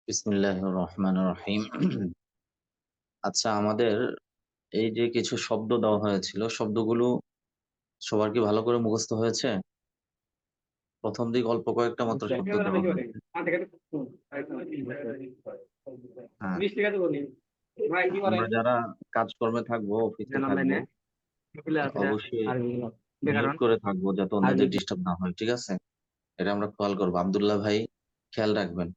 বিসমিল্লাহির রহমানির রহিম। আচ্ছা, আমাদের এই যে কিছু শব্দ দেওয়া হয়েছিল, শব্দগুলো সবার কি ভালো করে মুখস্থ হয়েছে? প্রথম দিক অল্প কয়েকটা মাত্র শব্দ দেওয়া হয়েছে। হ্যাঁ, আমরা যারা কাজকর্মে থাকবো, অফিসে থাকবো, অবশ্যই মিউট করে থাকবো যাতে অন্যদের ডিস্টার্ব না হয়। ঠিক আছে, এটা আমরা খেয়াল করবো। আব্দুল্লাহ ভাই, খেয়াল রাখবেন,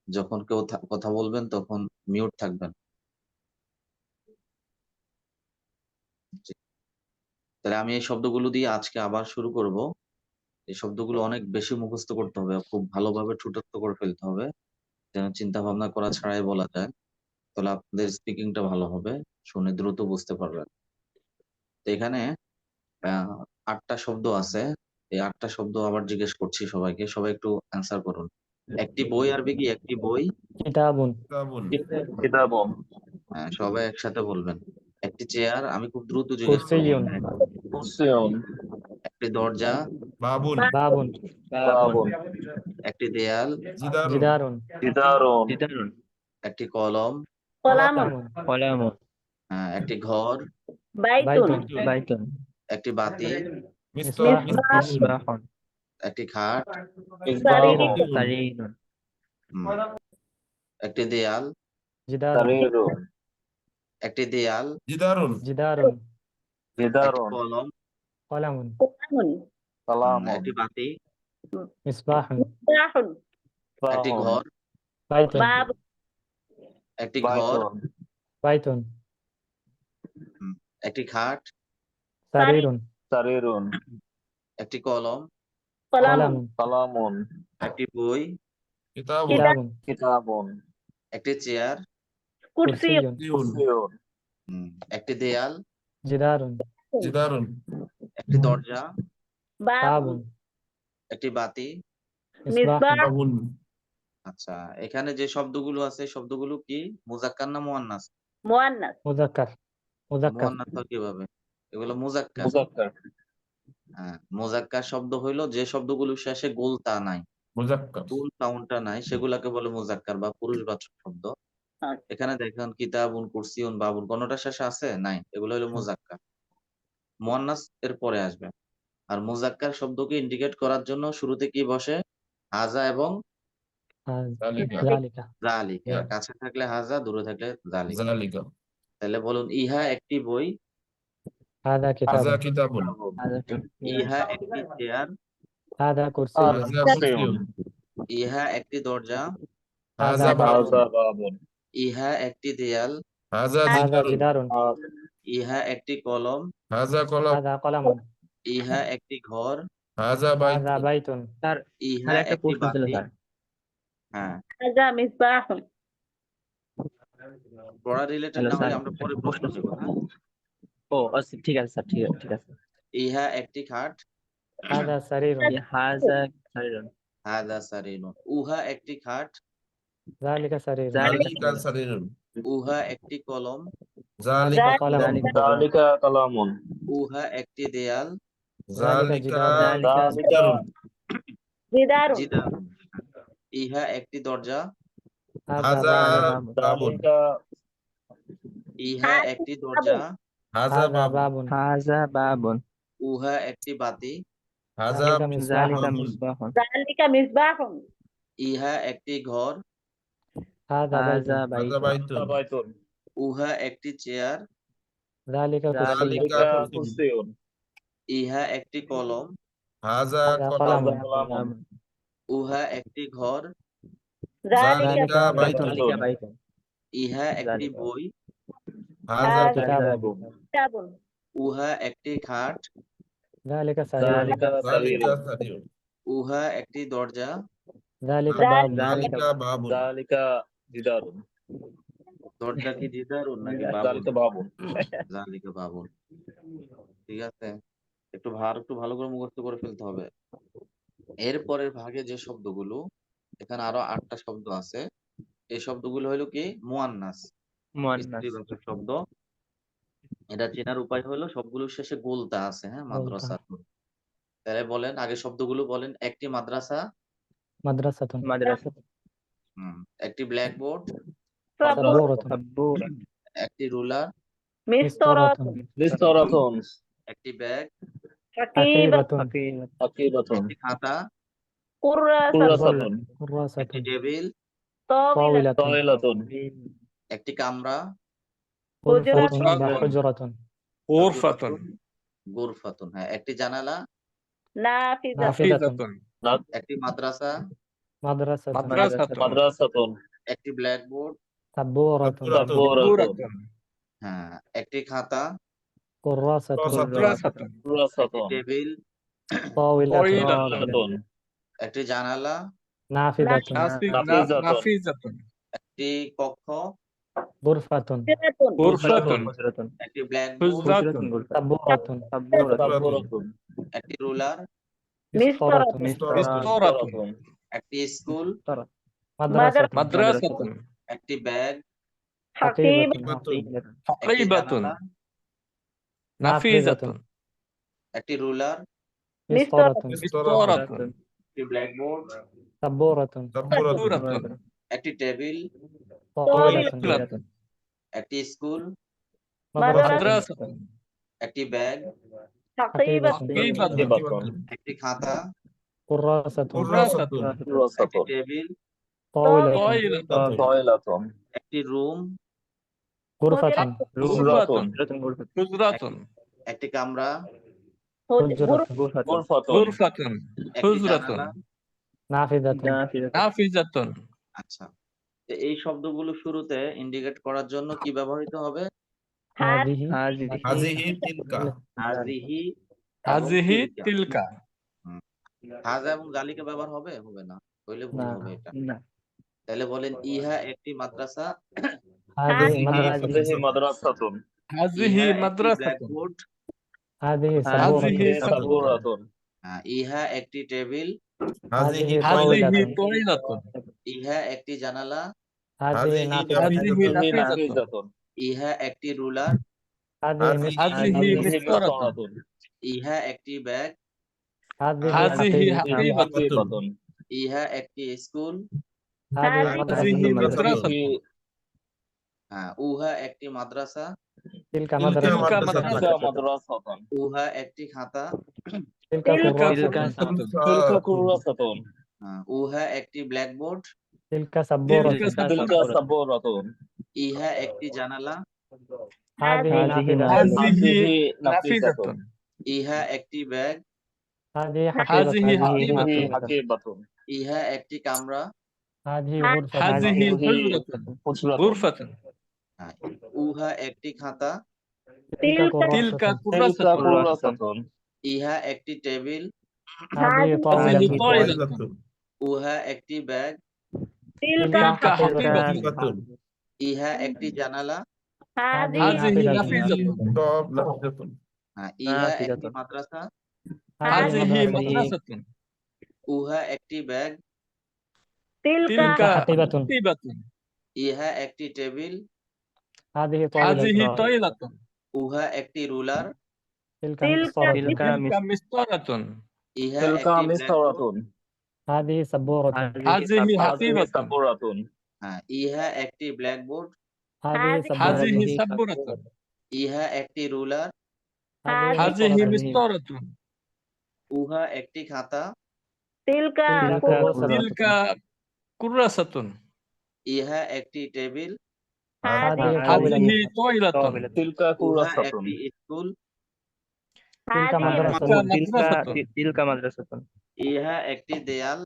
যখন কেউ কথা বলবেন তখন মিউট থাকবেন। জি। তাহলে আমি এই শব্দগুলো দিয়ে আজকে আবার শুরু করব। এই শব্দগুলো অনেক বেশি মুখস্থ করতে হবে, খুব ভালোভাবে ঠোঁটস্থ করে ফেলতে হবে, যেন চিন্তা ভাবনা করা ছাড়াই বলা যায়। তাহলে আপনাদের স্পিকিংটা ভালো হবে, শুনে দ্রুত বুঝতে পারবেন। তো এখানে আহ 8টা শব্দ আছে। এই 8টা শব্দ আবার জিজ্ঞেস করছি সবাইকে, সবাই একটু অ্যান্সার করুন। একটি বই আরবি কি? একটি বই। কিতাবুন। কিতাবুন। হ্যাঁ, সবাই একসাথে বলবেন। একটি চেয়ার, আমি খুব দ্রুত জিজ্ঞেস করবো। কুরসিয়ুন। কুরসিয়ুন। একটি দরজা। বাবুন। বাবুন। বাবুন। একটি দেয়াল। জিদারুন। জিদারুন। জিদারুন। একটি কলম। কলামুন। কলামুন। একটি ঘর। বাইতুন। বাইতুন। একটি বাতি। মিসবাহ। মিসবাহুন। একটি খাট। সারিরুন। সারিরুন। হুম, একটি দেয়াল। জিদারুন। সারিরুন। একটি দেয়াল। জিদারুন। জিদারুন। একটি জিদারুন। কলম। কলামুন। কালামুন। একটি বাতি। মিসবাহুন। একটি বাহুন। ঘর। বাইতুন। একটি ঘর। বাইতুন। বাইতুন। হুম, একটি খাট। সারিরুন। সারিরুন। একটি কলম। কলামুন। কালামুন। একটি বই। কিতাবুন। কিতাবুন। কিতাবুন। একটি চেয়ার। কুরসিয়ুন। কুরসিয়ুন। একটি দেয়াল। জিদারুন। জিদারুন। একটি দরজা। বাবুন। একটি বাতি। মিসবাহুন। বাবুন। আচ্ছা, এখানে যে শব্দগুলো আছে, শব্দগুলো কি মুজাক্কার না মুয়ান্নাস? মুযাক্কার। মুযাক্কার। মুয়ান্নাস হয় কিভাবে? এগুলো মুজাক্কার। মুযাক্কার। হ্যাঁ, মুজাক্কার শব্দ হইলো যে শব্দগুলো শেষে গোলতা নাই, মুজাক্কার। গোল সাউন্ডটা নাই, সেগুলাকে বলে মুজাক্কার বা পুরুষবাচক শব্দ। এখানে দেখেন কিতাবুন, কুরসিউন, বাবুন, কোনটা শেষে আছে? নাই, এগুলো হলো মুজাক্কার। মুয়ান্নাস এর পরে আসবে। আর মুজাক্কার শব্দকে ইন্ডিকেট করার জন্য শুরুতে কি বসে? হাজা এবং জালিকা। যালিকা। যালিকা। কাছে থাকলে হাজা, দূরে থাকলে যালিকা। জালিকা। তাহলে বলুন, ইহা একটি বই। হাযা হাযা কিতাবুন। কিতাবুন। ইহা একটি চেয়ার। হাযা কুরসিয়ুন। হাযা কুরসিয়ুন। ইহা একটি দরজা। হাযা বাবুন। হাযা বাবুন। ইহা একটি দেয়াল। হাযা হাযা জিদারুন। জিদারুন। ইহা একটি কলম। হাযা কলাম। হাযা কলামুন। ইহা একটি ঘর। হাযা হাযা বাইতুন। বাইতুন। ইহা একটা একটি প্রশ্ন ছিল বাতি। স্যার। হ্যাঁ, পড়া রিলেটেড হ্যালো না হলে স্যার, আমরা পরে একটা প্রশ্ন প্রশ্ন। দেব। হ্যাঁ, ও আচ্ছা, ঠিক আছে স্যার, ঠিক আছে। ইহা একটি খাট। হাযা সারিরুন। হাযা সারিরুন। হাদা সারিরুন। উহা একটি খাট। যালিকা সারিরুন। জালিকা সারিরুন। উহা একটি কলম। জালিকা কলামুন। কলামুন। যালিকা কালামুন। উহা একটি দেয়াল। যালিকা জালিকা জিদারুন। জিদারুন। জিদারুন। ইহা একটি দরজা। হাযা হাযা বাবুন। বাবুন। যালিকা ইহা একটি দরজা। হাযা হাযা বাবুন। বাবুন। হাযা বাবুন। উহা একটি বাতি। হাযা যালিকা মিসবাহুন। মিসবাহুন। মিসবাহুন। ইহা একটি ঘর। হাযা হাযা বাইতুন। হাযা বাইতুন। বাইতুন। বাইতুন। উহা একটি চেয়ার। যালিকা কুরসিয়ুন। জালিকা যালিকা কুরসিয়ুন। কুরসিয়ুন। ইহা একটি কলম। হাযা হাযা কলামুন। কলামুন। কালামুন। উহা একটি ঘর। জালিকা বাইতুন। জালিকা বাইতুন। ইহা একটি জালিকা। বই। হাযা কিতাবুন। কিতাবুন। উহা একটি খাট। যালিকা সারিরুন। যালিকা জালিকা সারিরুন। সারিরুন। উহা একটি দরজা। যালিকা বাবুন। জালিকা বাবুন। যালিকা জিদারুন। দরজা কি জিদারুন নাকি বাবুন? যালিকা বাবুন। জালিকা বাবুন। ঠিক আছে, একটু ভালো করে মুখস্থ করে ফেলতে হবে। এরপরের ভাগে যে শব্দগুলো, এখানে আরো 8টা শব্দ আছে। এই শব্দগুলো হলো কি? মুয়ান্নাস, মুয়ান্নাস। স্ত্রীবাচক শব্দ। এটা চেনার উপায় হলো সবগুলোর শেষে গোলতা আছে। হ্যাঁ, বলতা। মাদ্রাসা। তাহলে বলেন, আগে শব্দগুলো বলেন। একটি মাদ্রাসা। মাদ্রাসাতুন। মাদ্রাসা। একটি একটি ব্ল্যাকবোর্ড, سبورة سبورة একটি রুলার, مسطرة مسترة একটি ব্যাগ, حقيبة حقيبة একটি খাতা, كراسة كراسة একটি টেবিল, طاولة طاولة একটি কামরা, غرفة حجرة. حجرة غرفة গুরফাতুন, হ্যাঁ, একটি জানালা, نافذة একটি মাদ্রাসা, مدرسة مدرسة مدرسة একটি ব্ল্যাকবোর্ড, سبورة سبورة سبورة হ্যাঁ, একটি খাতা, كراسة كراسة كراسة একটি টেবিল, طاولة طاولة একটি জানালা, نافذة نافذة نافذة একটি কক্ষ, غرفة غرفة حجرة একটি ব্ল্যাকবোর্ড, حجرة سبورة سبورة একটি رولر, مسطرة مسطرة একটি স্কুল, مدرسة مدرسة একটি ব্যাগ, حقيبة একটি حقيبة জানালা, نافذة একটি রুলার, مسطرة مسطرة একটি ব্ল্যাকবোর্ড, سبورة سبورة একটি টেবিল, طاولة একটি স্কুল, مدرسة مدرسة একটি ব্যাগ, حقيبة حقيبة একটি খাতা, كراسة كراسة একটি টেবিল, طاولة طاولة طاولة একটি রুম, غرفة غرفة غرفة حجرة একটি কামরা, حجرة غرفة غرفة একটি حجرة জানালা। نافذة نافذة আচ্ছা, তো এই শব্দগুলো শুরুতে ইন্ডিকেট করার জন্য কি ব্যবহৃত হবে? هذه هذه هذه تلك হাজিহি এবং هذه তিলকা। تلك হাজা এবং জালিকা ব্যবহার হবে? হবে না, হইলে ভুল না। হবে এটা। না তাহলে বলেন ইহা একটি মাদ্রাসা, هذه مدرسة هذه مدرسة هذه ইহা একটি مدرسة ব্ল্যাকবোর্ড, هذه هذه سبورة سبورة ইহা একটি টেবিল, هذه هذه طاولة هذه طاولة ইহা একটি জানালা, هذه هذه نافذة هذه هذه نافذة نافذة ইহা একটি রুলার, هذه هذه مسطرة هذه هذه مسطرة مسطرة ইহা একটি ব্যাগ, هذه هذه حقيبة حقيبة ইহা একটি স্কুল, هذه هذه مدرسة مدرسة উহা একটি মাদ্রাসা, تلك تلك مدرسة تلك مدرسة تلك مدرسة উহা একটি খাতা, تلك تلك كراسة تلك كراسة উহা একটি ব্ল্যাকবোর্ড, تلك سبورة تلك تلك سبورة ইহা একটি জানালা, هذه هذه نافذة هذه هذه نافذة نافذة ইহা একটি ব্যাগ, هذه هذه حقيبة حقيبة هذه حقيبة ইহা একটি কামরা, هذه غرفة هذه حجرة حجرة غرفة উহা একটি খাতা, تلك تلك كراسة تلك كراسة كراسة ইহা একটি টেবিল, هذه هذه طاولة طاولة উহা একটি ব্যাগ, تلك تلك حقيبة حقيبة ইহা একটি জানালা, هذه نافذة نافذة طاولة ইহা نافذة। একটি মাদ্রাসা, هذه مدرسة مدرسة উহা একটি ব্যাগ, تلك حقيبة حقيبة ইহা একটি টেবিল, هذه طاولة هذه طاولة উহা একটি রুলার, تلك مسطرة تلك تلك مسطرة ইহা تلك একটি مسطرة ব্ল্যাকবোর্ড, هذه سبورة هذه هذه حقيبة سبورة ইহা একটি ব্ল্যাকবোর্ড, هذه هذه سبورة سبورة ইহা একটি রুলার, هذه مسطرة مسطرة উহা একটি খাতা, تلك كراسة تلك كراسة ইহা একটি টেবিল, هذه هذه طاولة طاولة تلك উহা كراسة একটি স্কুল, تلك مدرسة تلك مدرسة تلك مدرسة ইহা একটি দেয়াল,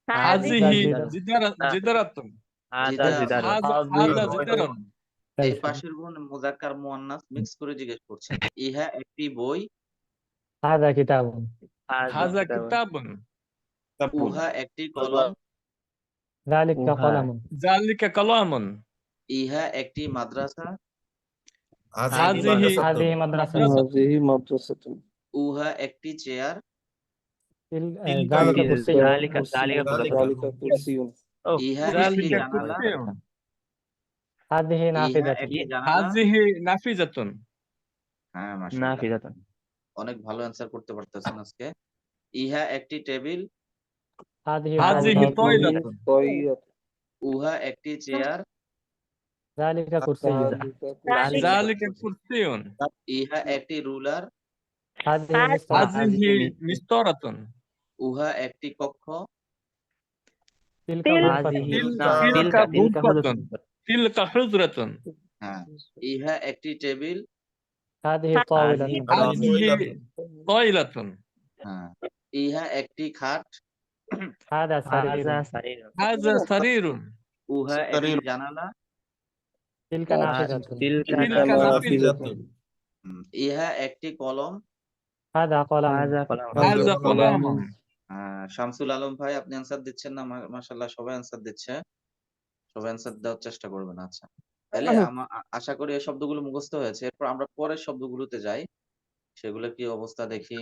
هذه جدار جدارة هذا جدار هذا جدار এই পাশের গুণ মুযাক্কার মুয়ান্নাস মিক্স করে জিজ্ঞেস করছেন। ইহা একটি বই, هذا كتاب هذا كتاب উহা একটি কলম, ذلك وها. قلم ذلك كلام ইহা একটি মাদ্রাসা, هذه هذه مدرسة مدرسة উহা একটি চেয়ার, ذلك كرسي ذلك كرسي ইহা ذلك একটি জানালা, كرسي هذه ইহা نافذة একটি জানালা। هذه نافذة হ্যাঁ, মাশাআল্লাহ, نافذة অনেক ভালো অ্যান্সার করতে পারতেছেন আজকে। ইহা একটি টেবিল, هذه هذه طاولة طاولة উহা একটি চেয়ার, ذلك كرسي ذلك ذلك كرسي ইহা একটি রুলার, هذه مسطرة هذه مسطرة উহা একটি কক্ষ, تلك هذه غرفة تلك غرفة تلك حجرة হ্যাঁ, ইহা একটি টেবিল, هذه طاولة هذه طاولة হ্যাঁ, ইহা একটি খাট, هذا سرير هذا سرير উহা একটি জানালা, تلك نافذة تلك تلك نافذة نافذة ইহা একটি কলম। هذا قلم هذا قلم هذا قلم শামসুল আলম ভাই আপনি অ্যান্সার দিচ্ছেন না, মাশাআল্লাহ সবাই অ্যান্সার দিচ্ছে, সবাই অ্যান্সার দেওয়ার চেষ্টা করবেন। আচ্ছা, তাহলে আশা করি এই শব্দগুলো মুখস্থ হয়েছে। এরপর আমরা পরের শব্দগুলোতে যাই, সেগুলো কি অবস্থা দেখি।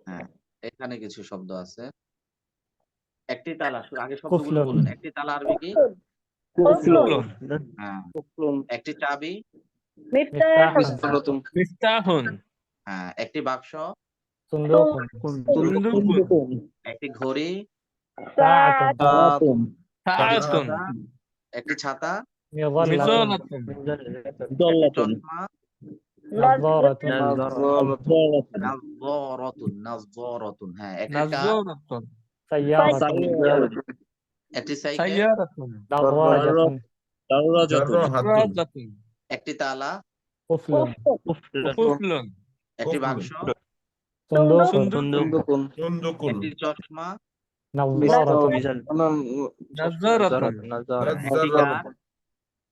হ্যাঁ, এখানে কিছু শব্দ আছে। একটি তালা, আগে শব্দগুলো কুফলুন। বলুন। একটি তালা আরবি কি? قفل হ্যাঁ, قفل একটি চাবি, مفتاح مفتاح হ্যাঁ, একটি বাক্স, صندوق صندوق একটি ঘড়ি, ساعة ساعة একটি ছাতা, مظلة مظلة একটি চশমা, نظارة নাযরাতুন, হ্যাঁ, একটি কার, نظارة سيارة একটি সাইকেল, سيارة دراجة دراجة একটি তালা, قفل قفل একটি বাক্স, صندوق صندوق একটি চশমা, نظارة نظارة একটি কার,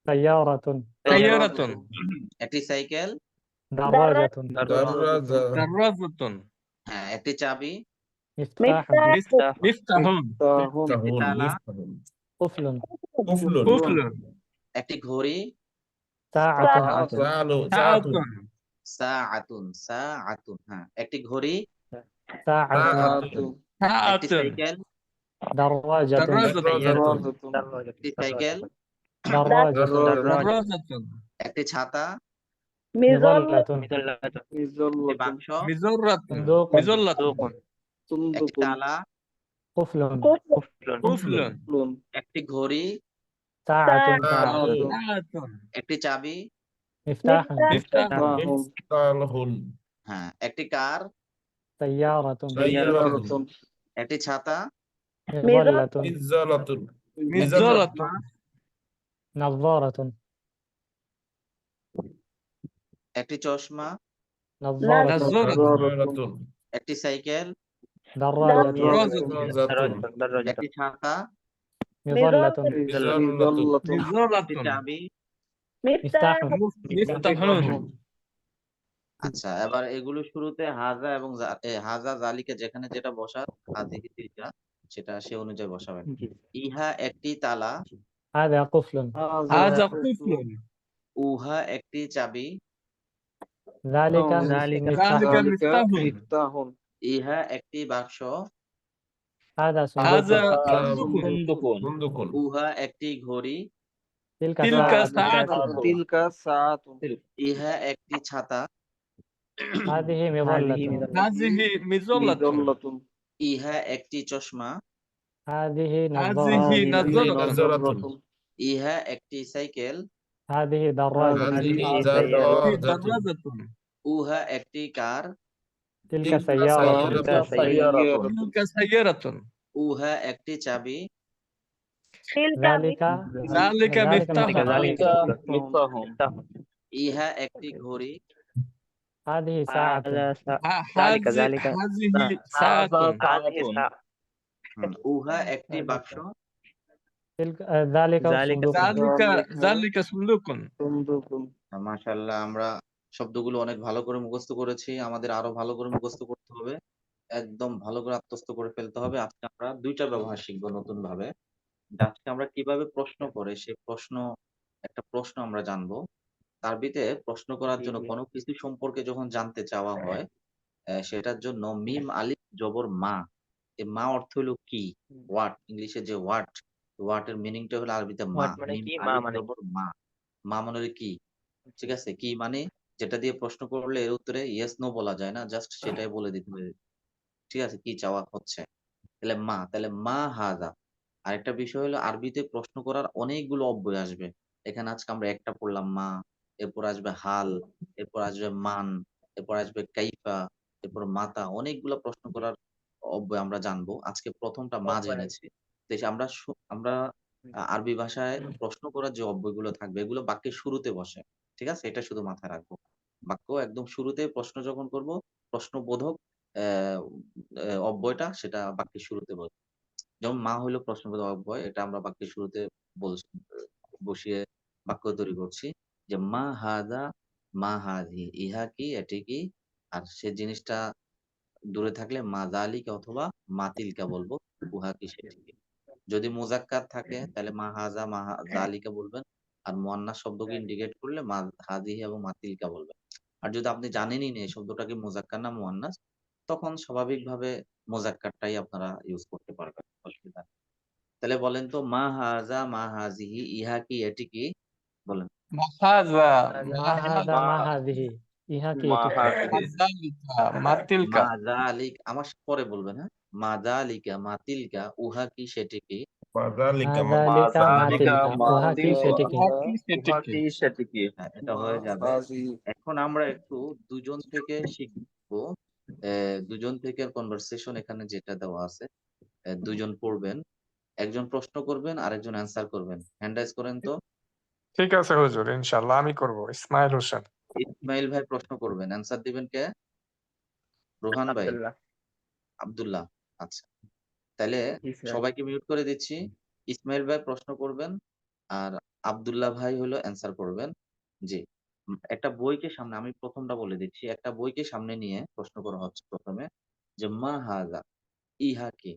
سيارة سيارة একটি সাইকেল, دراجة دراجة হ্যাঁ, একটি চাবি, مفتاح مفتاح একটি তালা, قفل قفل একটি ঘড়ি, ساعة সাআতুন, হ্যাঁ, একটি ঘড়ি, ساعة একটি ساعة সাইকেল, دراجة একটি সাইকেল, دراجة دراجة একটি ছাতা, مظلة একটি বাক্স, مزرة صندوق مزلة একটি তালা, قفل قفل একটি ঘড়ি, ساعة ساعة একটি চাবি, مفتاح مفتاح হ্যাঁ, একটি কার, سيارة একটি ছাতা, مظلة مزلة نظارة একটি চশমা, نظارة نظارة একটি সাইকেল, دراجة دراجة একটি ছাতা, مظلة একটি مزرة চাবি। مفتاح مفتاح আচ্ছা, এবার এগুলো শুরুতে হাজা এবং হাজা জালিকে যেখানে যেটা বসার, হাজিহি তিলকা, সেটা সে অনুযায়ী বসাবেন। ইহা একটি তালা, هذا قفل هذا قفل উহা একটি চাবি, ذلك ذلك مفتاح مفتاح ইহা একটি বাক্স, هذا هذا صندوق صندوق উহা একটি ঘড়ি, تلك تلك ساعة ساعة ইহা একটি ছাতা, هذه مظلة هذه مظلة ইহা একটি চশমা, هذه هذه نظارة نظرة ইহা একটি সাইকেল, هذه دراجة دراجة উহা একটি কার, تلك سيارة تلك سيارة উহা একটি চাবি, ذلك ذلك مفتاح مفتاح ইহা একটি ঘড়ি, هذه ساعة ذلك ذلك هذه ساعة هذه ساعة উহা একটি বাক্স, تلك ذلك ذلك صندوق ذلك صندوق মাশাআল্লাহ, আমরা শব্দগুলো অনেক ভালো করে মুখস্থ করেছি। আমাদের আরো ভালো করে মুখস্থ করতে হবে, একদম ভালো করে আত্মস্থ করে ফেলতে হবে। আজকে আমরা দুইটা ব্যবহার শিখবো নতুন ভাবে। আজকে আমরা কিভাবে প্রশ্ন করে সেই একটা প্রশ্ন আমরা জানবো। তার ভিতরে প্রশ্ন করার জন্য কোনো কিছু সম্পর্কে যখন জানতে চাওয়া হয়, সেটার জন্য মিম আলিফ জবর মা, এই মা অর্থ হলো কি, হোয়াট, ইংলিশে যে হোয়াট এর মিনিংটা হলো আরবিতে মা। What মানে মিম কি? মা আলিফ মানে জবর মা, মা মানে হলো কি, ঠিক আছে? কি মানে যেটা দিয়ে প্রশ্ন করলে এর উত্তরে ইয়েস নো বলা যায় না, জাস্ট সেটাই বলে দিতে হবে, ঠিক আছে, কি চাওয়া হচ্ছে। তাহলে মা হাজা, আরেকটা বিষয় হলো আরবিতে প্রশ্ন করার অনেকগুলো অব্যয় আসবে। এখানে আজকে আমরা একটা পড়লাম মা, এরপর আসবে হাল, এরপর আসবে মান, এরপর আসবে কাইফা, এরপর মাতা, অনেকগুলা প্রশ্ন করার অব্যয় আমরা জানবো। আজকে প্রথমটা মা জেনেছি। তো এই যে আমরা আরবি ভাষায় প্রশ্ন করার যে অব্যয়গুলো থাকবে এগুলো বাক্যের শুরুতে বসে। ঠিক আছে? এটা শুধু মাথায় রাখবো। বাক্য একদম শুরুতে প্রশ্ন যখন করব, প্রশ্নবোধক অ্যা অব্যয়টা সেটা বাক্যের শুরুতে বসবে। যেমন মা হইলো প্রশ্নবোধক অব্যয়। এটা আমরা বাক্যের শুরুতে বলস বসিয়ে বাক্য তৈরি করছি। যে মা হাযা, মা হাযিহি, ইহা কি, এটি কি? আর সে জিনিসটা দূরে থাকলে মা যালিকা অথবা মা তিলকা বলবো। উহা কি, সেটি কি? যদি মুযাক্কার থাকে তাহলে মা হাযা, যালিকা বলবেন। আর মুয়ান্নাস শব্দকে ইন্ডিকেট করলে মা হাযিহি এবং মা তিলকা বলবেন। আর যদি আপনি জানেনই না এই শব্দটা কি মুযাক্কার না মুয়ান্নাস, তখন স্বাভাবিকভাবে মুযাক্কারটাই আপনারা ইউজ করতে পারবেন। অসুবিধা নেই। তাহলে বলেন তো মা হাযা, মা হাযিহি, ইহা কি, এটি কি? বলেন। মা হাযা, মা হাযা, মা মা হাযিহি, ইহা কি, মা এটি কি? মা হাযিহি যালিকা, মা তিলকা। মা যালিক আমার পরে বলবেন, হ্যাঁ? মা যালিকা, মা তিলকা, উহা কি, সেটি কি? وذلك মা ما মা যালিকা, মা যালিকা তিলকা, মা উহা কি, সেটি কি? তিলকা উহা কি, সেটি উহা কি? কি সেটি কি? হ্যাঁ, এটা হয়ে যাবে। এখন আমরা একটু দুজন থেকে শিখবো। দুজন থেকে কনভারসেশন এখানে যেটা দেওয়া আছে। দুজন পড়বেন। একজন প্রশ্ন করবেন, আরেকজন অ্যান্সার করবেন। হ্যান্ড রাইজ করেন তো। ঠিক আছে হুজুর, ইনশাল্লাহ আমি করব। ইসমাইল হোসেন। ইসমাইল ভাই প্রশ্ন করবেন। অ্যান্সার দিবেন কে? রোহান ভাই? আব্দুল্লাহ। আব্দুল্লাহ? আচ্ছা। তাইলে জি স্যার। সবাইকে মিউট করে দিচ্ছি। ইসমাইল ভাই প্রশ্ন করবেন, আর আব্দুল্লাহ ভাই হলো অ্যান্সার করবেন। জি। একটা বইকে সামনে আমি ১ম টা বলে দিচ্ছি। একটা বইকে সামনে নিয়ে প্রশ্ন করা হচ্ছে ১ম এ যে, "মা হাযা?" ইহা কি?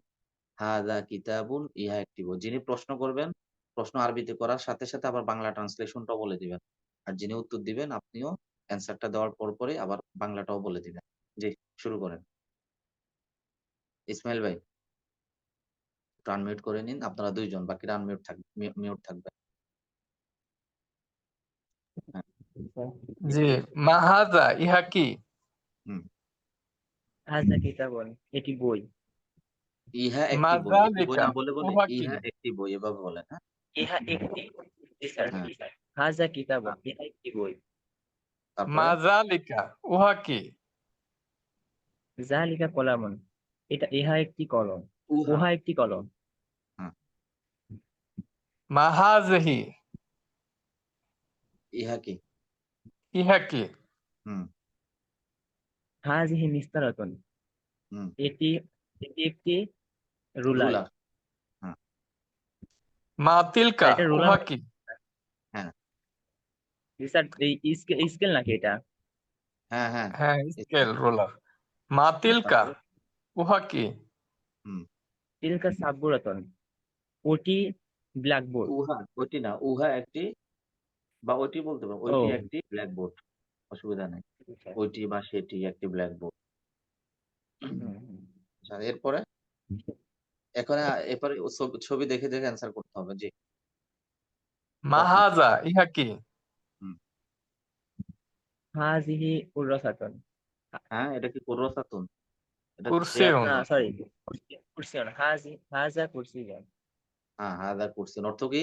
হাযা কিতাবুন, ইহা একটি বই। যিনি প্রশ্ন করবেন, প্রশ্ন আরবিতে করার সাথে, সাথে আবার বাংলা ট্রান্সলেশনটাও বলে দিবেন। আর যিনি উত্তর দিবেন আপনিও অ্যান্সারটা দেওয়ার পরপরই আবার বাংলাটাও বলে দিবেন। জি, শুরু করেন। ইসমাইল ভাই একটু আনমিউট করে নিন। আপনারা ২ জন, বাকিরা আনমিউট মিউট থাকবেন। হ্যাঁ, জি, মা হাযা, ইহা কি? হুম। হাজা কিতাবুন, এটি বই। ইহা মা একটি বই। একটি বই যালিকা, না বলে উহা কি? ইহা একটি বই এভাবে বলেন, হ্যাঁ? ইহা একটি, জি স্যার, হ্যাঁ, জি স্যার। হাজা আ কিতাবুন, ইহা একটি বই। তারপরে? মা যালিকা, উহা কি? যালিকা কলামুন, ইহা একটি কলম। উহা, উহা একটি কলম। হ্যাঁ। মা হাযিহি, ইহা কি? ইহা কি? হুম, হাযিহি মিসতারাতুন, হুম। এটি একটি রুলার। রুলার, হ্যাঁ, মা তিলকা, এটা রুলার। উহা কি? হ্যাঁ, জি স্যার, এই স্কেল নাকি এটা? হ্যাঁ, হ্যাঁ। হ্যাঁ, স্কেল, রুলার। মা তিলকা, তারপরে? উহা কি? হুম। তিলকা সাবুরাতুন, ওটি ব্ল্যাকবোর্ড। উহা, ওইটি না। উহা একটি বা ওইটি বলতে পারো। ও ওইটি একটি ব্ল্যাকবোর্ড। অসুবিধা নাই। আচ্ছা। ওইটি বা সেটি একটি ব্ল্যাকবোর্ড। হুম, হুম। আচ্ছা, এরপরে? এখন এরপরে ছবি দেখে, দেখে অ্যান্সার করতে হবে। জি, মা প্রশ্ন। হাযা, ইহা কি? হুম। হাযিহি কুররাসাতুন। হ্যাঁ, এটা কি কুররাসাতুন? এটা তো চেয়ার কুরসিউন। না না? সরি, কুরসিয়ন। হাযা কুরসিয়ন, হ্যাঁ, হাযা কুরসিন অর্থ কি?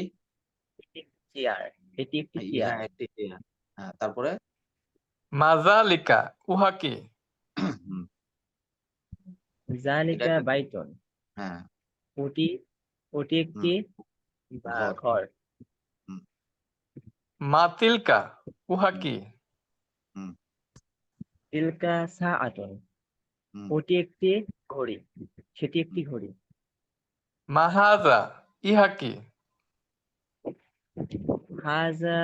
এটি চেয়ার। এটি একটি ইহা চেয়ার। একটি চেয়ার। হ্যাঁ, তারপরে? মা যালিকা, উহা কি? হুম, এটা যালিকা একটা, বাইতুন, হ্যাঁ, ওটি হুম, একটি ঘর। ঘর। হুম, মা তিলকা, উহা হুম, কি? হুম, তিলকা সাআতুন, হুম, ওটি একটি ঘড়ি। সেটি হুম। একটি ঘড়ি। মা হাযা, ইহা কি? হাযা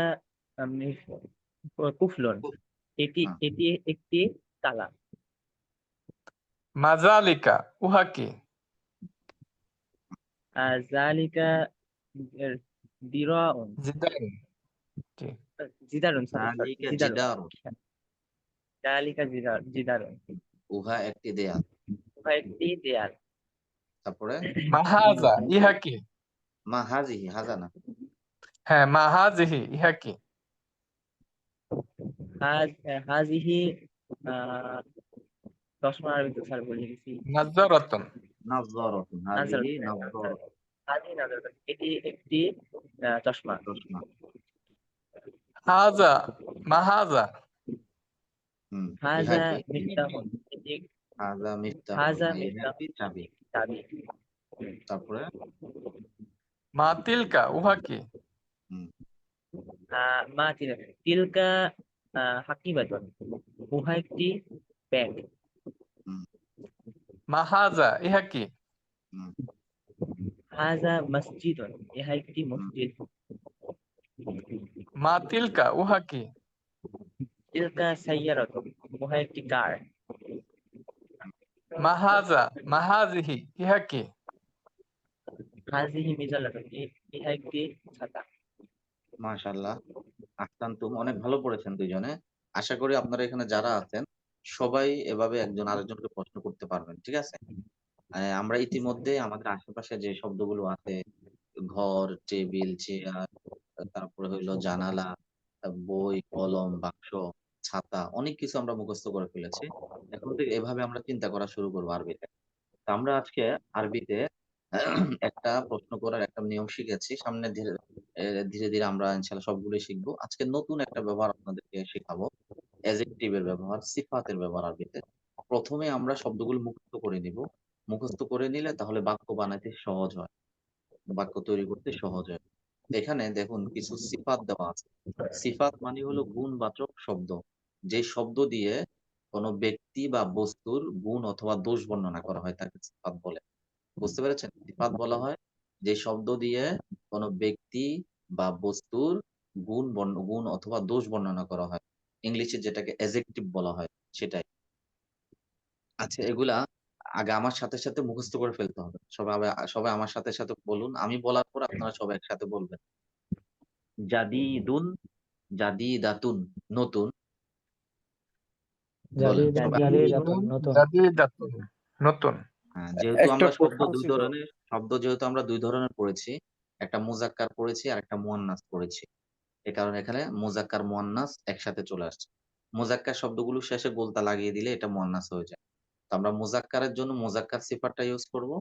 কুফলুন, খুব, এটি হ্যাঁ, এটি একটি তালা। মা যালিকা, উহা কি? যালিকা দিরাউন, জিদার। জি। জিদারুন, সরি সরি, যালিকা জিদারুন। জিদারুন। যালিকা জিদারুন, উহা একটি দেয়াল। উহা একটি দেয়াল। তারপরে? মা হাযা, ইহা কি? মা হাযিহি, হাযা না। হ্যাঁ, মা হাযিহি, ইহা কি? হাযিহি দশম আরবি তো স্যার বলে গেছি। নাযরাতুন। নাযযারাতুন, হাযিহি নাযরাতুন, নাযযারাতুন। হাজি নাজরাতুন এটি একটি চশমা। চশমা। হাজা মা হাজা হাজা ইহা কি? মিফতাহুন এটি হাজা মিফতাহুন, হাজা ইহা মিফতাহুন একটি চাবি। চাবি। তারপরে মা তিলকা উহা কি? হুম, মা তিলকা হাকিবাতুন উহা একটি ব্যাগ। হুম, মা হাজা ইহা কি? হুম, হাজা মসজিদুন ইহা একটি হুম, মসজিদ। মা তিলকা উহা কি? তিলকা সাইয়ারাতুন উহা একটি কার। মা হাজা মা হাজিহি ইহা কি? হাজিহি মিজালাতুন ইহা একটি ছাতা। মাশাআল্লাহ, আহসানতুম, অনেক ভালো পড়েছেন দুইজনে। আশা করি আপনারা এখানে যারা আছেন সবাই এভাবে একজন আরেকজনকে প্রশ্ন করতে পারবেন। ঠিক আছে? আমরা ইতিমধ্যে আমাদের আশেপাশে যে শব্দগুলো আছে, ঘর, টেবিল, চেয়ার, তারপরে হইলো জানালা, বই, কলম, বাক্স, ছাতা, অনেক কিছু আমরা মুখস্থ করে ফেলেছি। এখন থেকে এভাবে আমরা চিন্তা করা শুরু করবো আরবিতে। তো আমরা আজকে আরবিতে একটা প্রশ্ন করার একটা নিয়ম শিখেছি। সামনে ধীরে ধীরে আমরা ইনশাআল্লাহ সবগুলোই শিখবো। আজকে নতুন একটা ব্যবহার আপনাদেরকে শেখাবো। অ্যাজেক্টিভ এর ব্যবহার, সিফাতের ব্যবহার আরবিতে। প্রথমে আমরা শব্দগুলো মুখস্থ করে নিব। মুখস্থ করে নিলে তাহলে বাক্য বানাইতে সহজ হয়। বাক্য তৈরি করতে সহজ হয়। এখানে দেখুন কিছু সিফাত দেওয়া আছে। সিফাত মানে হলো গুণবাচক শব্দ। যে শব্দ দিয়ে কোনো ব্যক্তি বা বস্তুর গুণ অথবা দোষ বর্ণনা করা হয় তাকে সিফাত বলে। বুঝতে পেরেছেন? সিফাত বলা হয় যে শব্দ দিয়ে কোনো ব্যক্তি বা বস্তুর গুণ অথবা দোষ বর্ণনা করা হয়। ইংলিশে যেটাকে অ্যাজেক্টিভ বলা হয় সেটাই। আচ্ছা, এগুলা আগে আমার সাথে সাথে মুখস্থ করে ফেলতে হবে। সবাই আমার সাথে সাথে বলুন। আমি বলার পর আপনারা সবাই একসাথে বলবেন। জাদিদুন, জাদিদাতুন, নতুন। বলেন সবাই। জাদিদাতুন নতুন। জাদিদাতুন নতুন। যেহেতু একটা আমরা প্রশ্ন ছিল। যেহেতু আমরা দুই ধরনের পড়েছি, একটা মুজাক্কার পড়েছি আর একটা মুয়ান্নাস পড়েছি। এ কারণে এখানে মুজাক্কার মুয়ান্নাস একসাথে চলে আসছে। মুজাক্কার শব্দগুলো শেষে গোলতা লাগিয়ে দিলে এটা মুয়ান্নাস হয়ে যায়। তো আমরা মুজাক্কারের জন্য মুজাক্কার সিফাতটা ইউজ করব,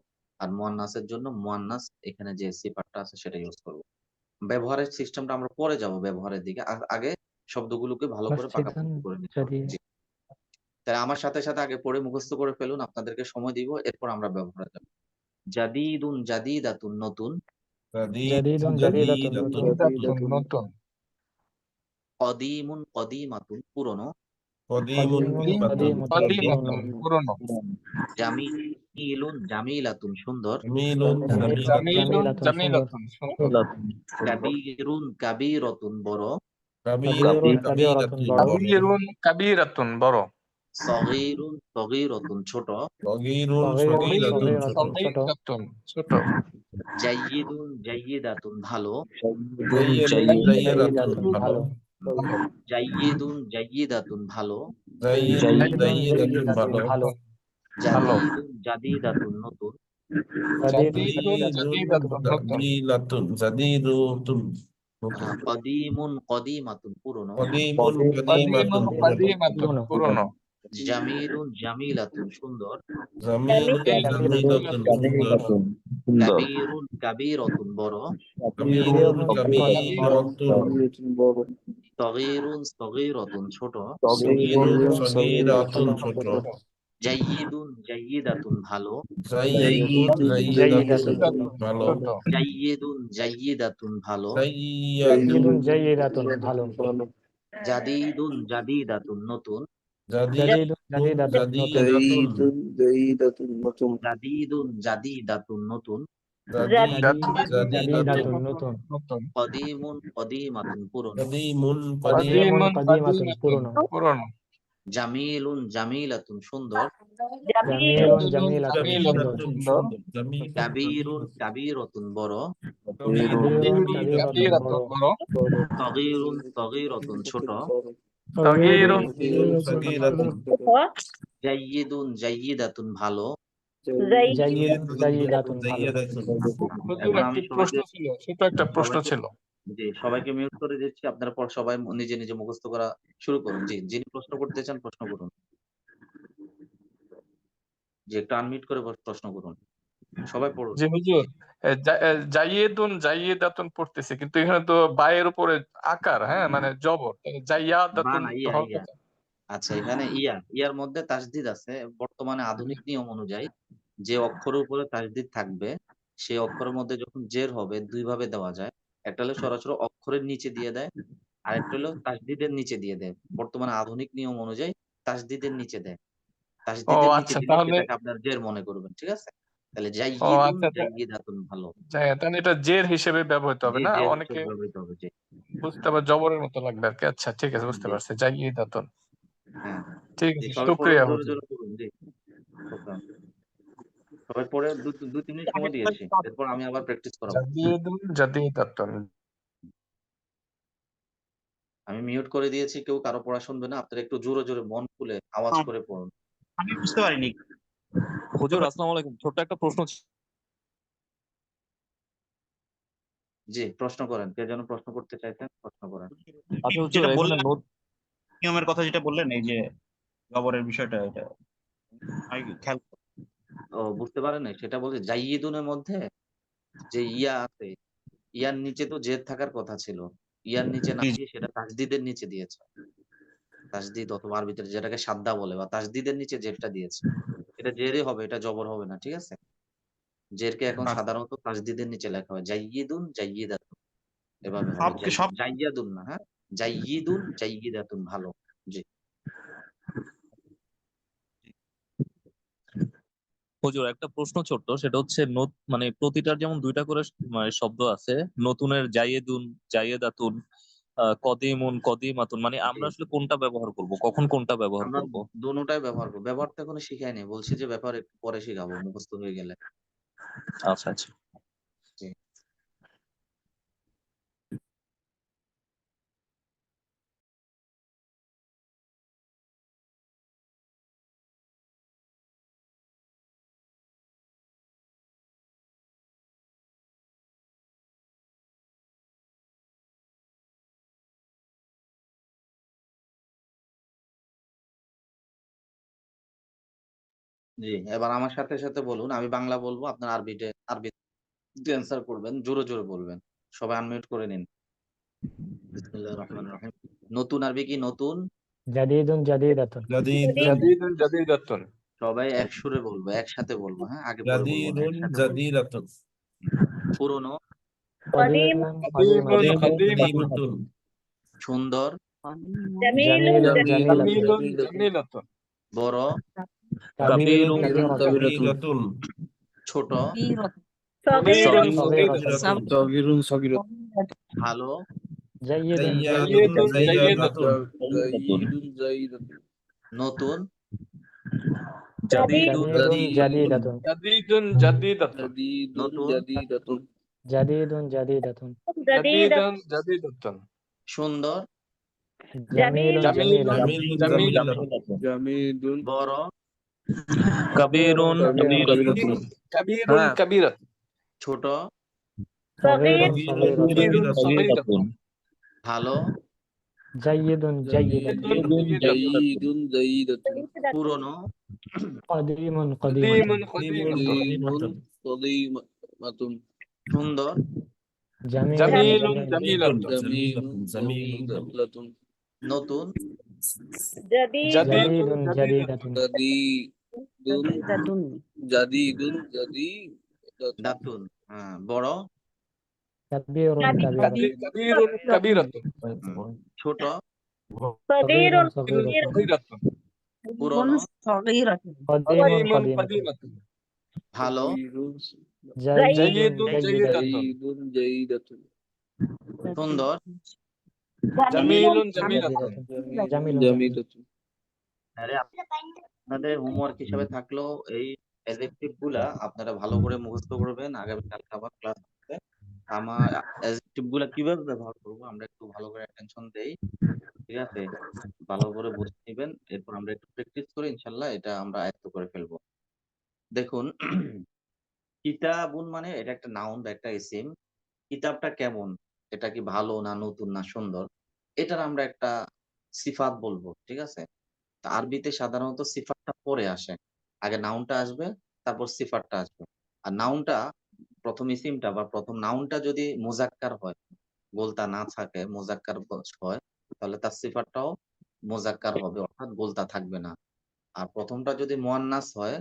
আর মুয়ান্নাসের জন্য মুয়ান্নাস এখানে যে সিফাতটা আছে সেটা ইউজ করব। ব্যবহারের সিস্টেমটা আমরা পরে যাব ব্যবহারের দিকে। আগে শব্দগুলোকে ভালো করে মসজিদুন পাকাপোক্ত করে নিতে হবে। জাদি জি। তাই আমার সাথে সাথে আগে পড়ে মুখস্থ করে ফেলুন। আপনাদেরকে সময় দিব, এরপর আমরা ব্যবহারে যাব। জাদিদুন, জাদিদাতুন, নতুন। জাদিদুন জাদিদাতুন নতুন। জাদিদাতুন নতুন। কদিমুন, কদিমাতুন, পুরনো। কদিমুন কদিমুন কিবাতুন কদিমাতুন পুরনো। জামিলুন, জামিলাতুন, সুন্দর। জামিলুন জামিলুন জামিলাতুন সুন্দর। জামিলাতুন সুন্দর। কাবীরুন, কাবীরাতুন, বড়। কাবীরুন কাবীরাতুন কাবীরাতুন বড়। বড়। কাবীরুন কাবীরাতুন বড়। সগীরুন, সগীরাতুন, ছোট। সগীরুন সগীরুন সগীরাতুন ছোট। সগীরাতুন ছোট। সগীরাতুন ছোট। জাইয়িদুন, জাইয়িদাতুন, ভালো। জাইয়িদুন জাইয়িদাতুন জাইয়িদাতুন ভালো। ভালো। জাইয়িদুন, জাইয়িদাতুন, ভালো। জাইয়িদুন জাইয়িদুন জাইয়িদাতুন ভালো। ভালো। ভালো। জাদিদুন, জাদিদাতুন, নতুন। জাদিদুন জাদিদুন জাদিদাতুন জাদিদাতুন নতুন। জাদিদাতুন নতুন। কদিমুন, কদিমাতুন, পুরনো। কদিমুন কদিমুন কদিমাতুন পুরনো। কদিমাতুন পুরনো। জামিলুন, জামিলাতুন, সুন্দর। জামিলুন জামিলাতুন সুন্দর। সুন্দর। কাবীরুন, কাবীরাতুন, বড়। কাবীরুন কাবীরুন কাবীরাতুন। সগীরুন, সগীরাতুন, ছোট। সগীরুন সগীরাতুন ছোট। জাইয়িদুন, জাইয়িদাতুন, ভালো। জাইয়িদ জাইয়িদাতুন জাইয়িদাতুন ভালো। ছোট। জাইয়িদুন, জাইয়িদাতুন, ভালো। জাইয়িদুন জাইয়িদাতুন ভালো। জাদিদুন, জাদিদাতুন, নতুন। জাদিদুন জাদিদাতুন নতুন। জাদিদুন, জাদিদাতুন, নতুন। জাদিদাতুন নতুন। নতুন। কদিমুন, কদিমাতুন, পুরনো। কদিমুন কদিমুন কদিমুন কদিমাতুন কদিমাতুন পুরনো। পুরনো। জামিলুন, জামিলাতুন, সুন্দর। জামিলুন জামিলাতুন জামিলাতুন সুন্দর। সুন্দর। কাবীরুন, কাবীরাতুন, বড়। কাবীরুন কাবীরাতুন কাবীরাতুন বড়। বড়। সগীরুন, সগীরাতুন, ছোট। সগীরুন সগীরুন সগীরাতুন। জাইয়িদুন, জাইয়িদাতুন, ভালো। জাইয়িদুন জাইয়িদাতুন ভালো। হুজুর এখন আমি একটা প্রশ্ন সবাইকে ছিল, ছোট একটা প্রশ্ন সবাইকে ছিল। জি, সবাইকে মিউট করে দিচ্ছি। আপনারা পর সবাই নিজে নিজে মুখস্থ করা শুরু করুন। জি, যিনি প্রশ্ন করতে চান প্রশ্ন করুন। জি, একটু আনমিউট করে প্রশ্ন করুন। সবাই পড়ুন। জি হুজুর, জাইয়েদুন জাইয়েদাতুন পড়তেছে, কিন্তু এখানে তো বায়ের উপরে আকার, হ্যাঁ, মানে জবর, বা জাইয়াদাতুন না, তো ইয়া হওয়ার ইয়া কথা। আচ্ছা, এখানে ইয়ার মধ্যে তাসদিদ আছে। বর্তমানে আধুনিক নিয়ম অনুযায়ী যে অক্ষরের উপরে তাসদিদ থাকবে, সেই অক্ষরের মধ্যে যখন জের হবে দুই ভাবে দেওয়া যায়। একটা হলো সরাসরি অক্ষরের নিচে দিয়ে দেয়, আরেকটা হলো তাসদিদের নিচে দিয়ে দেয়। বর্তমানে আধুনিক নিয়ম অনুযায়ী তাসদিদের নিচে দেয়। ও তাসদিদের নিচে আচ্ছা, দিলে তাহলে সেটাকে আপনার জের মনে করবেন। ঠিক আছে? তাহলে ও জাইয়িদুন আচ্ছা, জাইয়িদাতুন ভালো। তাহলে এটা জের হিসেবে ব্যবহৃত হবে জি, না, জের অনেকে হিসেবে ব্যবহৃত হবে। জি, বুঝতে পারে জবরের মতো লাগবে আর কি। আচ্ছা ঠিক আছে, বুঝতে জি, পারছি, জাইয়েদাতুন। হ্যাঁ। ঠিক জি, আছে, সবাই পড়ুন, শুকরিয়া জোরে, হুজুর। জোরে পড়ুন। জি, শুকরান। সবাই পড়ে ২-৩ মিনিট সময় দিয়েছি। এরপর আমি আবার প্র্যাকটিস করাবো। জাদিদুন জাদিদাতুন। আমি মিউট করে দিয়েছি। কেউ কারো পড়া শুনবে না। আপনারা একটু জোরে, জোরে মন খুলে আওয়াজ করে পড়ুন। আমি বুঝতে পারিনি। হুজুর আসসালামু আলাইকুম, ছোট্ট একটা প্রশ্ন জি, প্রশ্ন করেন। কে যেন প্রশ্ন করতে চাইছেন? প্রশ্ন করেন। আচ্ছা হুজুর, যেটা এখানে বললেন নিয়মের কথা যেটা বললেন, এই যে জবরের বিষয়টা, এটা আমি খেয়াল বুঝতে পারেন নাই? সেটা বলছি জাইয়িদুনের মধ্যে যে ইয়া আছে, ইয়ার নিচে তো জেদ থাকার কথা ছিল। ইয়ার নিচে না জি, জি। দিয়ে সেটা তাসদিদের নিচে দিয়েছে। তাসদিদ অথবা আরবিতে যেটাকে সাদ্দা বলে বা তাসদিদের নিচে জেরটা দিয়েছে। এটা জেরই হবে, এটা জবর হবে না। ঠিক আছে? জেরকে এখন আচ্ছা, সাধারণত তাসদিদের নিচে লেখা হয়। জাইয়িদুন জাইয়িদাতুন এভাবে হবে। সব জাইয়াদুন না, হ্যাঁ? জাইয়িদুন জাইয়িদাতুন ভালো। জি। হুজুর একটা প্রশ্ন ছোট্ট, সেটা হচ্ছে মানে প্রতিটার যেমন দুইটা করে মানে শব্দ আছে, নতুনের জাইয়েদুন জাইয়েদাতুন, কদিমুন কদিমাতুন, মানে জি। আমরা আসলে কোনটা ব্যবহার করব, কখন কোনটা ব্যবহার আমরা করব? দোনোটাই ব্যবহার করব। ব্যবহার তো এখনো শিখাই নাই। বলছি যে ব্যাপার একটু পরে শিখাবো মুখস্থ হয়ে গেলে। আচ্ছা আচ্ছা। জি। জি, এবার আমার সাথে, সাথে বলুন। আমি বাংলা বলবো, আপনার আরবিতে অ্যান্সার করবেন। জোরে, জোরে বলবেন। সবাই আনমিউট করে নিন। বিসমিল্লাহির রহমানির রহিম। নতুন আরবি কি নতুন? জাদিদুন জাদিদাতুন। জাদিদুন জাদিদুন জাদিদাতুন। সবাই এক সুরে বলবো, একসাথে বলবো, হ্যাঁ? আগে পরে বলবো না। জাদিদুন একসাথে বলবো। জাদিদাতুন পুরনো, কদিমুন কদিমুন কদিমাতুন। কদিমাতুন। সুন্দর, জামিলুন জামিলাতুন। জামিলুন জামিলাতুন। বড়, কাবীরুন কাবীরুন কাবীরাতুন। কাবিরাতুন ছোট, সগীরুন সগীরাতুন। সগীরাতুন। ভালো, জাইয়িদুন জাইয়াদুন জাইয়েদুন জাইয়িদাতুন। জাইয়েদাতুন। জাইয়াদাতুন জাদিদুন জাদিদুন জাদিদাতুন। জাদিদুন জাদিদাতুন। নতুন, জাদিদুন জাদিদাতুন। জাদিদুন জাদিদাতুন। সুন্দর, জামিলুন জামিলুন জামিলাতুন। জামিলাতুন জামিলাতুন। বড়, কাবীরুন কাবীরাতুন। কাবীরুন কাবীরাতুন। ছোট, সগীরুন সগীরাতুন। সগীরুন সগীরাতুন। ভালো, জাইয়িদুন জাইয়িদাতুন। জাইয়িদুন জাইয়িদাতুন। পুরনো, কদিমুন কদিমাতুন। কদিমুন কদিমাতুন। কদিমাতুন সুন্দর, জামিলুন জামিলুন জামিলাতুন। জামিলাতুন। নতুন, জাদিদুন জাদিদুন জাদিদাতুন। জাদিদুন দাতুন, হ্যাঁ, বড়, কাবীরুন কাবীরাতুন। কাবীরুন কাবীরাতুন। ছোট, সগীরুন কাবীরুন সগীরাতুন। সগীরাতুন। পুরনো, কদিমুন কদিমুন কদিমাতুন। কদিমাতুন। ভালো, জাইয়িদুন জাইয়িদুন জাইয়িদাতুন। জাইয়িদাতুন। সুন্দর, জামিলুন জামিলাতুন। জামিলাতুন। জামিলুন জামিলাতুন। আরে আপনাদের হোমওয়ার্ক হিসেবে থাকলো এই অ্যাডজেক্টিভ গুলা আপনারা ভালো করে মুখস্থ করবেন। আগামীকালকে আবার ক্লাস আছে। আমার অ্যাডজেক্টিভ গুলা কিভাবে ব্যবহার করবো আমরা একটু ভালো করে অ্যাটেনশন দেই। ঠিক আছে? ভালো করে বুঝে নিবেন। এরপর আমরা একটু প্র্যাকটিস করে ইনশাআল্লাহ এটা আমরা আয়ত্ত করে ফেলবো। দেখুন, কিতাবুন মানে এটা একটা নাউন বা একটা ইসিম। কিতাবটা কেমন? এটা কি ভালো না নতুন না সুন্দর? এটার আমরা একটা সিফাত বলবো। ঠিক আছে? তা আরবিতে সাধারণত সিফাতটা পরে আসে। আগে নাউনটা আসবে, তারপর সিফাতটা আসবে। আর নাউনটা প্রথম ইসিমটা বা প্রথম নাউনটা যদি মুজাক্কার হয়, গোলতা না থাকে, মুজাক্কার হয়, তাহলে তার সিফাতটাও মুজাক্কার হবে, অর্থাৎ গোলতা থাকবে না। আর প্রথমটা যদি মুয়ান্নাস হয়,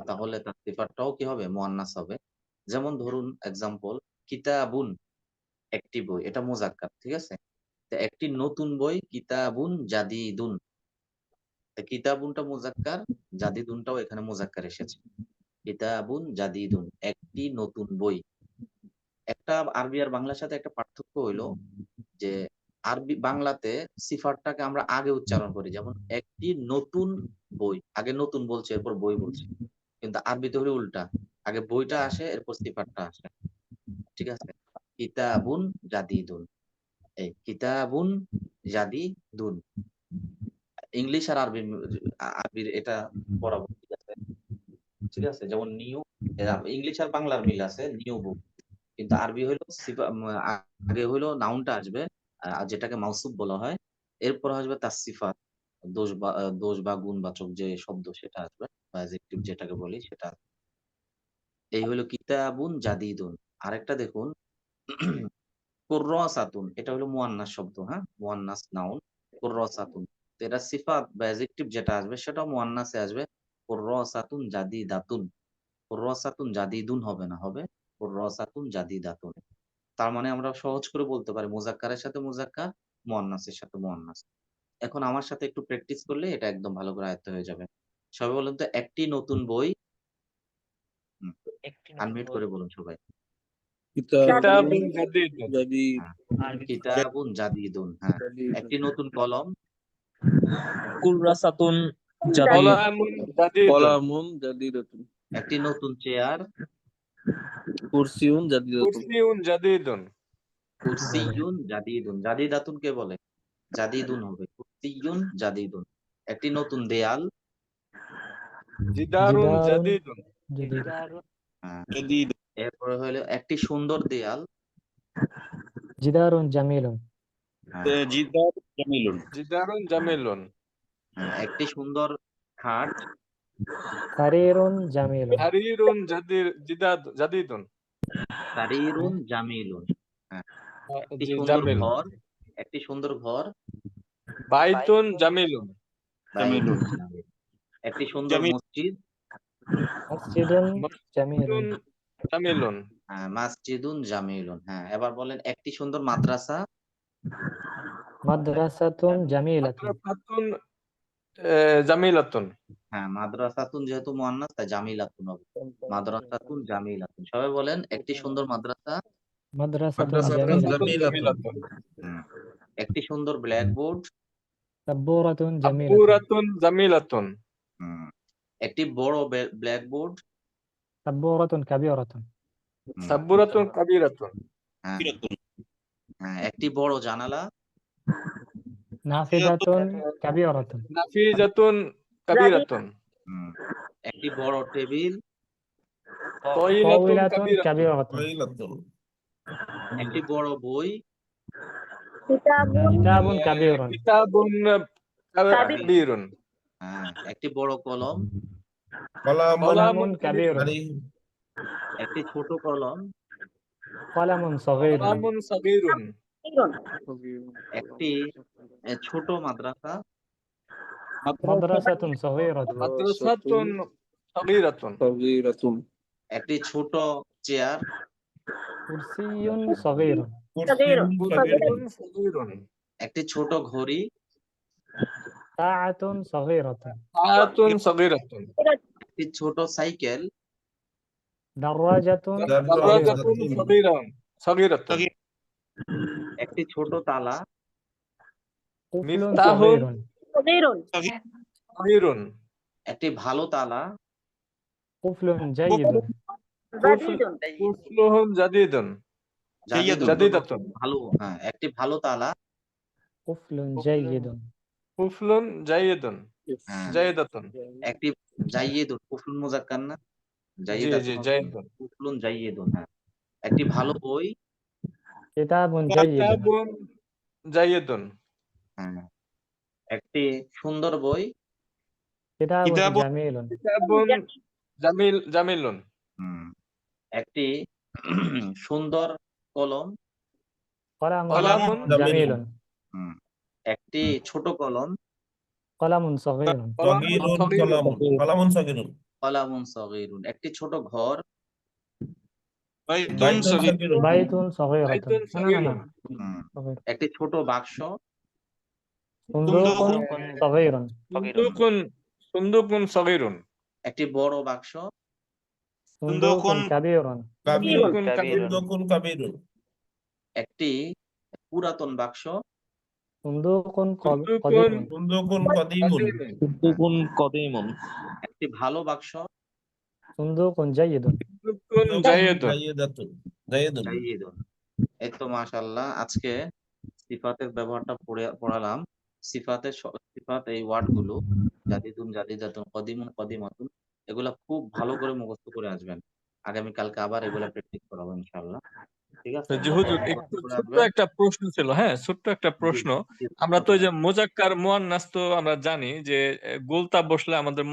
তাহলে তার সিফাতটাও কি হবে, মুয়ান্নাস হবে। যেমন ধরুন এক্সাম্পল, কিতাবুন একটি বই, এটা মুজাক্কার, ঠিক আছে। তো একটি নতুন বই, কিতাবুন জাদিদুন, তো কিতাবুনটা মুজাক্কার, জাদিদুনটাও এখানে মুজাক্কার এসেছে। কিতাবুন জাদিদুন, একটি নতুন বই। একটা আরবি আর বাংলার সাথে একটা পার্থক্য হইলো যে আরবি বাংলাতে সিফাতটাকে আমরা আগে উচ্চারণ করি, যেমন একটি নতুন বই, আগে নতুন বলছে এরপর বই বলছে। কিন্তু আরবিতে হলে উল্টা, আগে বইটা আসে এরপর সিফাতটা আসে, ঠিক আছে। কিতাবুন জাদিদুন, এই কিতাবুন জাদিদুন। ইংলিশ আর আরবির এটা বরাবর, ঠিক আছে, ঠিক আছে। যেমন নিউ, ইংলিশ আর বাংলার মিল আছে, নিউ বুক। কিন্তু আরবি হইলো আগে হইলো নাউনটা আসবে, যেটাকে মাউসুফ বলা হয়, এরপর আসবে তার সিফাত, দোষ বা গুণবাচক যে শব্দ সেটা আসবে, বা অ্যাডজেক্টিভ যেটাকে বলি সেটা। এই হলো কিতাবুন জাদিদুন। আরেকটা দেখুন, কুররাসাতুন, এটা হলো মুয়ান্নাস শব্দ, হ্যাঁ, মুয়ান্নাস নাউন কুররাসাতুন। তো এটা সিফাত বা অ্যাডজেক্টিভ যেটা আসবে সেটাও মুয়ান্নাসে আসবে, কুররাসাতুন জাদিদাতুন। কুররাসাতুন জাদিদুন হবে না, হবে কুররাসাতুন জাদিদাতুন। তার মানে আমরা সহজ করে বলতে পারি মুজাক্কারের সাথে মুজাক্কার, মুয়ান্নাসের সাথে মুয়ান্নাস। এখন আমার সাথে একটু প্র্যাকটিস করলে এটা একদম ভালো করে আয়ত্ত হয়ে যাবে। সবাই বলুন তো, একটি নতুন বই। একটি নতুন আনমিউট বই। করে বলুন সবাই। কিতাবুন জাদিদুন। জাদিদ হ্যাঁ, কিতাবুন জাদিদুন, হ্যাঁ। একটি নতুন কলম, কুররাসাতুন জাদিদ, কলামুন জাদিদুন। কলামুন জাদিদাতুন একটি নতুন চেয়ার, কুরসিউন জাদিদাতুন কুরসিউন জাদিদুন। কুরসিয়ুন জাদিদুন। জাদিদাতুন কে বলে? জাদিদুন হবে, কুরসিয়ুন জাদিদুন। একটি নতুন দেয়াল, জিদারুন জিদারুন জাদিদুন। জাদিদ, হ্যাঁ। জাদিদ এরপরে হলো একটি সুন্দর দেয়াল, জিদারুন জামিলুন, হ্যাঁ। জিদার জামিলুন জিদারুন জামিলুন। হ্যাঁ, একটি সুন্দর খাট, সারিরুন জামিলুন, হারিরুন জাদিদুন। সারিরুন জামিলুন, হ্যাঁ। একটি সুন্দর জামিল। ঘর, একটি সুন্দর ঘর, বাইতুন জামিলুন। জামিলুন বাইতুন জামিল। একটি সুন্দর জামিল মসজিদ, মসজিদুন জামিলুন, মসজিদুন জামিলুন। হ্যাঁ, মাসজিদুন জামিলুন। হ্যাঁ, এবার বলেন একটি সুন্দর মাদ্রাসা, মাদ্রাসাতুন জামিলাতুন, মাদ্রাসাতুন জামিলাতুন। হ্যাঁ, মাদ্রাসাতুন যেহেতু মুয়ান্নাস তাই জামিলাতুন হবে, মাদ্রাসাতুন জামিলাতুন। সবাই বলেন একটি সুন্দর মাদ্রাসা, মাদ্রাসাতুন মাদ্রাসাতুন জামিলাতুন, জামিলাতুন। হুম, একটি সুন্দর ব্ল্যাকবোর্ড, সাব্বুরাতুন জামিলাতুন, সাব্বুরাতুন জামিলাতুন। হুম, একটি বড় ব্ল্যাকবোর্ড, সাব্বুরাতুন কাবীরাতুন, সাব্বুরাতুন কাবীরাতুন। হ্যাঁ, কিরাতুন হ্যাঁ, একটি বড় জানালা, নাফিজাতুন কাবীরাতুন, নাফিজাতুন কাবীরাতুন। হুম, একটি বড় টেবিল, তাওইলাতুন তাওইলাতুন কাবীরাতুন। কাবীরাতুন, ওয়াইলাতুন। একটি বড় বই, কিতাবুন কাবীরুন, কিতাবুন কাবীরুন। হ্যাঁ, একটি বড় কলম, কলামুন কলামুন কাবীরুন, কারীম। একটি ছোট কলম, কলামুন সগীরুন, কলামুন সাগীরুন। একটি ছোট মাদ্রাসা, মাদ্রাসাতুন সগীরাতুন, মাদ্রাসাতুন সাগীরাতুন। সাগীরাতুন একটি ছোট চেয়ার, কুরসিয়ুন সগীরুন, কুরসিউন কুরসিউন সাগীরুন। একটি ছোট ঘড়ি, সাআতুন সগীরাতুন, সাআতুন সাগীরাতুন। একটি ছোট সাইকেল, দারাজাতুন দারাজাতুন সগীরাতুন, সাগীরাতুন। একটি ছোট তালা, কুফলুন মিফতাহুন সগীরুন, সাগীরুন। একটি ভালো তালা, কুফলুন জাইয়িদুন, কুফলুহুন জাদিদুন। জাদিদাতুন। ভালো, হ্যাঁ, একটি ভালো তালা, কুফলুন জাইয়িদুন, কুফলুন জাইয়িদুন। হ্যাঁ, জাইদাতুন। একটি জাইয়েদুন, কুফলুন মুজাক্কার না, জি জাইয়েদাতুন হবে, জাইদুন। কুফলুন জাইয়েদুন, হ্যাঁ। একটি ভালো বই, কিতাবুন জাইয়িদুন, কিতাবুন জাইয়িদুন। হ্যাঁ। একটি সুন্দর বই, কিতাবুন কিতাবুন জামিলুন, কিতাবুন জামিলুন। হুম। একটি সুন্দর কলম। قلم قلم جميل হুম। একটি ছোট কলম। قلم صغير সগীরুন صغير কলামুন কলামুন সগীরুন কলামুন সগীরুন। একটি ছোট ঘর। বাইতুন বাইতুন সগীর সগীরুন بيت صغيرة بيت لا لا صغير لا হুম। صغير একটি ছোট বাক্স। صندوق صغير صندوق صندوق صغير একটি বড় বাক্স। صندوق كبير কাবির صندوق كبير সুন্দকুন কাবিরুন একটি পুরাতন বাক্স। صندوق صندوق قديم সুন্দকুন কদিমুন قديم সুদ্দুকুন কদিমুন। একটি ভালো বাক্স। صندوق جيد صندوق جيد জাইয়েদাতুন জাইয়েদুন জাইয়িদুন। এই তো মাশাআল্লাহ, আজকে সিফাতের ব্যবহারটা পড়ালাম। সিফাত এই ওয়ার্ড গুলো জাদিদুন জাদিদাতুন কদিমুন কদিমাতুন এগুলা খুব ভালো করে মুখস্থ করে আসবেন। আগামী কালকে আবার এগুলা প্র্যাকটিস করাবো ইনশাআল্লাহ। ঠিক আছে? জি হুজুর, মুখস্থ একটু করে ছোট্ট আসবেন। একটা প্রশ্ন ছিল। হ্যাঁ, ছোট্ট একটা জি, প্রশ্ন। জি, আমরা তো ওই যে প্রশ্ন। মোজাক্কার মুয়ান্নাস তো আমরা জানি যে গোলতা বসলে আমাদের